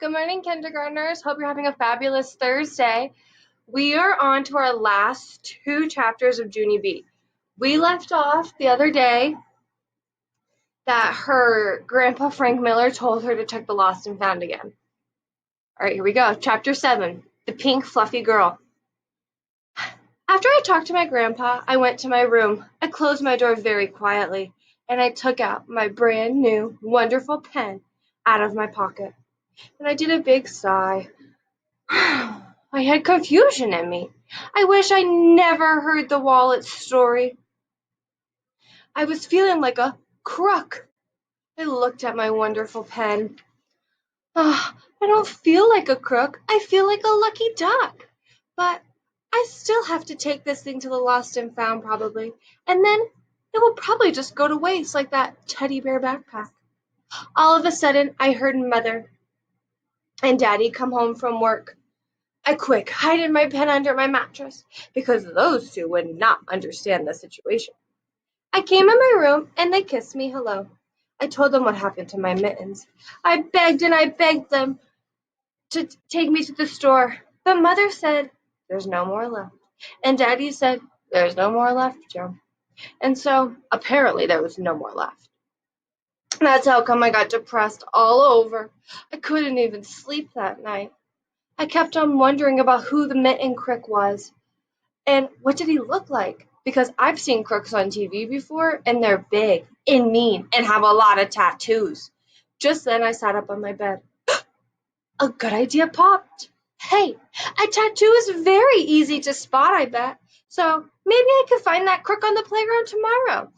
Good morning, kindergartners. Hope you're having a fabulous Thursday. We are on to our last two chapters of Junie B. We left off the other day that her grandpa Frank Miller told her to check the lost and found again. All right, here we go. Chapter 7, The Pink Fluffy Girl. After I talked to my grandpa, I went to my room. I closed my door very quietly, and I took out my brand new, wonderful pen out of my pocket. And I did a big sigh. I had confusion in me. I wish I never heard the wallet's story. I was feeling like a crook. I looked at my wonderful pen. I don't feel like a crook. I feel like a lucky duck. But I still have to take this thing to the lost and found probably. And then it will probably just go to waste like that teddy bear backpack. All of a sudden, I heard Mother and Daddy come home from work. I quick hid my pen under my mattress because those two would not understand the situation. I came in my room and they kissed me hello. I told them what happened to my mittens. I begged and I begged them to take me to the store. But Mother said, "There's no more left." And Daddy said, "There's no more left, Joe." And so apparently there was no more left. That's how come I got depressed all over. I couldn't even sleep that night. I kept on wondering about who the mitten crook was. And what did he look like? Because I've seen crooks on TV before, and they're big and mean and have a lot of tattoos. Just then I sat up on my bed. A good idea popped. Hey, a tattoo is very easy to spot, I bet. So maybe I could find that crook on the playground tomorrow.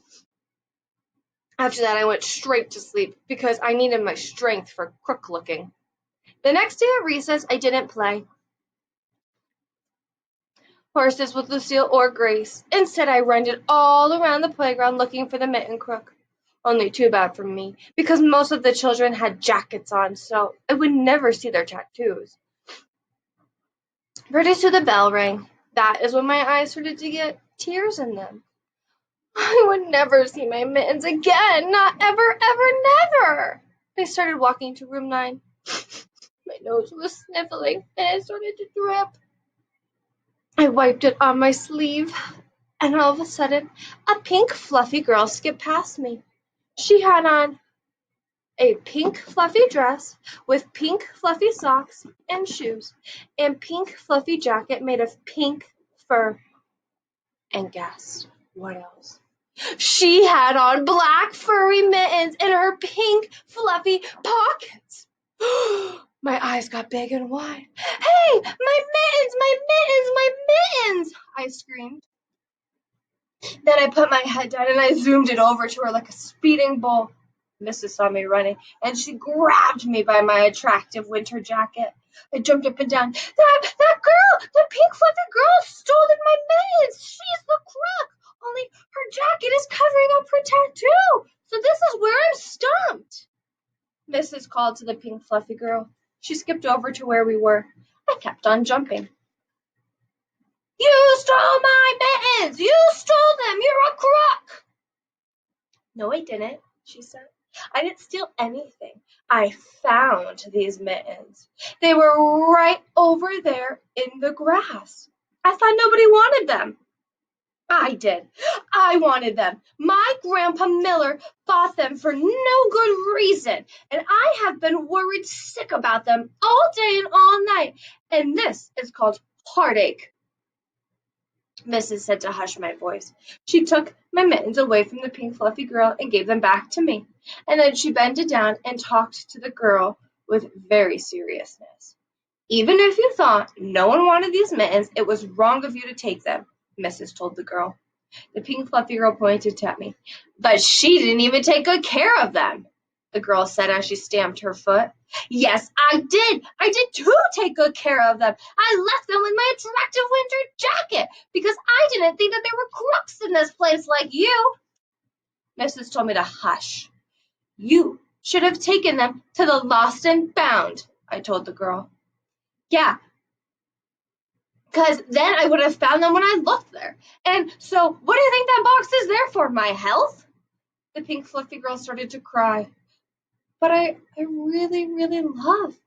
After that, I went straight to sleep because I needed my strength for crook looking. The next day at recess, I didn't play horses with Lucille or Grace. Instead, I run all around the playground looking for the mitten crook. Only too bad for me, because most of the children had jackets on, so I would never see their tattoos. Pretty soon the bell rang. That is when my eyes started to get tears in them. I would never see my mittens again, not ever, ever, never. I started walking to room 9. My nose was sniffling, and it started to drip. I wiped it on my sleeve, and all of a sudden, a pink fluffy girl skipped past me. She had on a pink fluffy dress with pink fluffy socks and shoes, and pink fluffy jacket made of pink fur. And guess what else? She had on black furry mittens in her pink fluffy pockets. My eyes got big and wide. "Hey, my mittens, my mittens, my mittens!" I screamed. Then I put my head down and I zoomed it over to her like a speeding bull. Mrs. saw me running, and she grabbed me by my attractive winter jacket. I jumped up and down. That girl, the pink fluffy girl, stolen my mittens. She's the crook. Only her jacket is covering up her tattoo. So this is where I'm stumped. Mrs. called to the pink fluffy girl. She skipped over to where we were. I kept on jumping. "You stole my mittens! You stole them! You're a crook!" "No, I didn't," she said. "I didn't steal anything. I found these mittens. They were right over there in the grass. I thought nobody wanted them." "I did. I wanted them. My Grandpa Miller bought them for no good reason, and I have been worried sick about them all day and all night, and this is called heartache." Mrs. said to hush my voice. She took my mittens away from the pink fluffy girl and gave them back to me. And then she bended down and talked to the girl with very seriousness. "Even if you thought no one wanted these mittens, it was wrong of you to take them," Mrs. told the girl. The pink fluffy girl pointed at me. "But she didn't even take good care of them," the girl said as she stamped her foot. "Yes, I did. I did too take good care of them. I left them with my attractive winter jacket because I didn't think that there were crooks in this place like you." Mrs. told me to hush. "You should have taken them to the lost and found," I told the girl. "Yeah, because then I would have found them when I looked there. And so what do you think that box is there for, my health?" The pink fluffy girl started to cry. "But I really, really love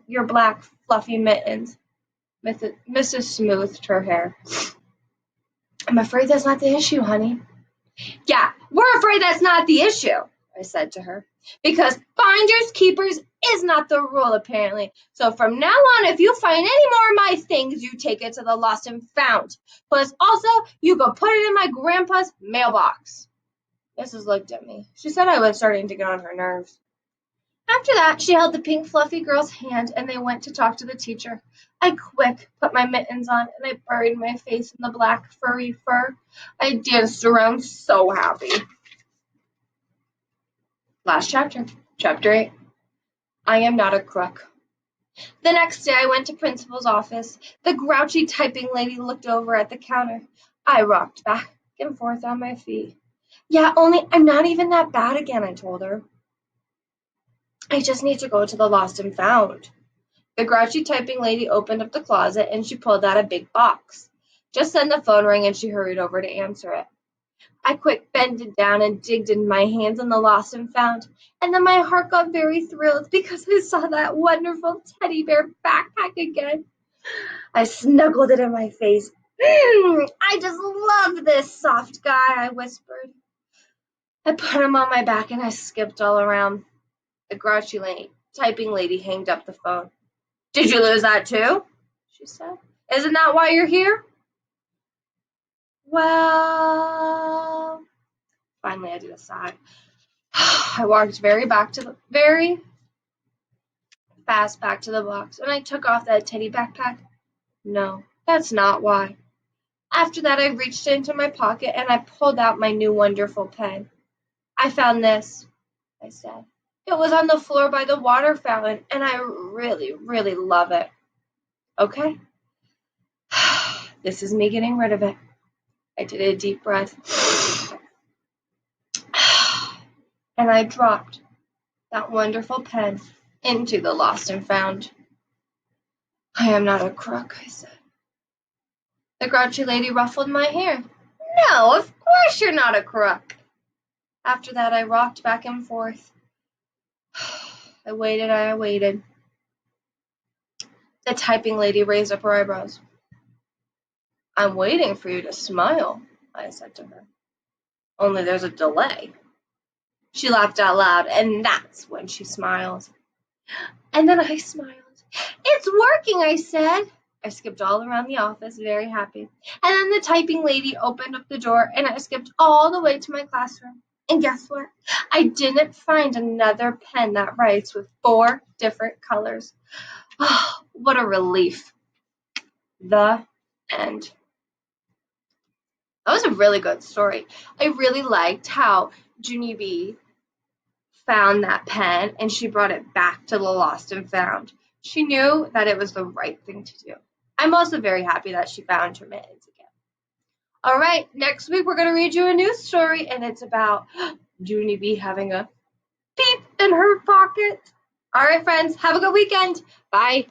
your black fluffy mittens. Mrs. smoothed her hair. I'm afraid that's not the issue, honey. Yeah, we're afraid that's not the issue, I said to her, because finders keepers is not the rule, apparently. So from now on, if you find any more of my things, you take it to the lost and found. Plus, also, you go put it in my grandpa's mailbox. Mrs. looked at me. She said I was starting to get on her nerves. After that, she held the pink fluffy girl's hand, and they went to talk to the teacher. I quick put my mittens on, and I buried my face in the black furry fur. I danced around so happy. Last chapter, chapter 8. I am not a crook. The next day, I went to principal's office. The grouchy typing lady looked over at the counter. I rocked back and forth on my feet. Yeah, only I'm not even that bad again, I told her. I just need to go to the lost and found. The grouchy typing lady opened up the closet and she pulled out a big box. Just then the phone rang and she hurried over to answer it. I quick bended down and digged in my hands in the lost and found, and then my heart got very thrilled because I saw that wonderful teddy bear backpack again. I snuggled it in my face. I just love this soft guy, I whispered. I put him on my back and I skipped all around. The grouchy typing lady hanged up the phone. Did you lose that too? She said. Isn't that why you're here? Well, finally I did a sigh. I walked very fast back to the box, and I took off that teddy backpack. No, that's not why. After that, I reached into my pocket and I pulled out my new wonderful pen. I found this, I said. It was on the floor by the water fountain, and I really, really love it. Okay. This is me getting rid of it. I did a deep breath. And I dropped that wonderful pen into the lost and found. I am not a crook, I said. The grouchy lady ruffled my hair. No, of course you're not a crook. After that, I rocked back and forth. I waited. The typing lady raised up her eyebrows. I'm waiting for you to smile, I said to her. Only there's a delay. She laughed out loud, and that's when she smiled. And then I smiled. It's working, I said. I skipped all around the office, very happy. And then the typing lady opened up the door, and I skipped all the way to my classroom. And guess what? I didn't find another pen that writes with 4 different colors. Oh, what a relief. The end. That was a really good story. I really liked how Junie B found that pen and she brought it back to the lost and found. She knew that it was the right thing to do. I'm also very happy that she found her mittens again. All right, next week we're going to read you a new story, and it's about Junie B having a peep in her pocket. All right, friends, have a good weekend. Bye.